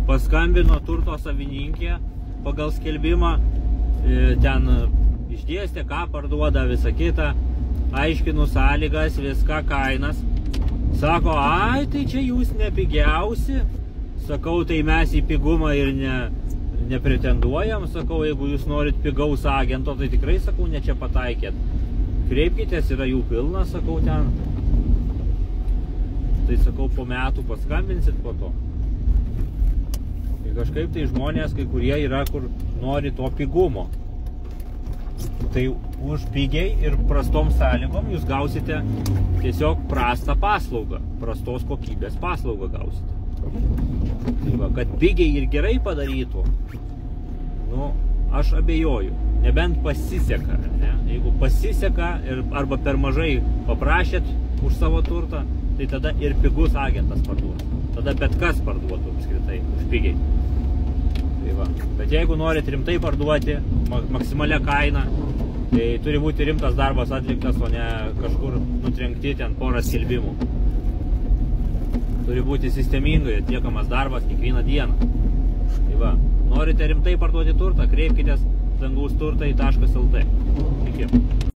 paskambino turto savininkė pagal skelbimą, ten išdėstė, ką parduoda, visą kitą, aiškinu sąlygas, viską, kainas. Sako, ai, tai čia jūs nepigiausi. Sakau, tai mes į pigumą ir nepretenduojam. Sakau, jeigu jūs norit pigaus agento, tai tikrai, sakau, ne čia pataikėt. Kreipkitės, yra jų pilna, sakau, ten. Tai sakau, po metų paskambinsit po to. Ir kažkaip tai žmonės, kai kurie yra, kur nori to pigumo. Tai už pigiai ir prastom sąlygom jūs gausite tiesiog prastą paslaugą. Prastos kokybės paslaugą gausite. Tai va, kad pigiai ir gerai padarytų, nu, aš abejoju. Nebent pasiseka, ne? Jeigu pasiseka arba per mažai paprašėt už savo turtą, tai tada ir pigus agentas parduotų. Tada bet kas parduotų apskritai už pigiai. Tai va. Bet jeigu norit rimtai parduoti, maksimalia kaina, tai turi būti rimtas darbas atliktas, o ne kažkur nutrenkti ten porą skelbimų. Turi būti sistemingai atliekamas darbas kiekvieną dieną. Tai va. Norite rimtai parduoti turtą, kreipkitės dangausturtai.lt. Iki.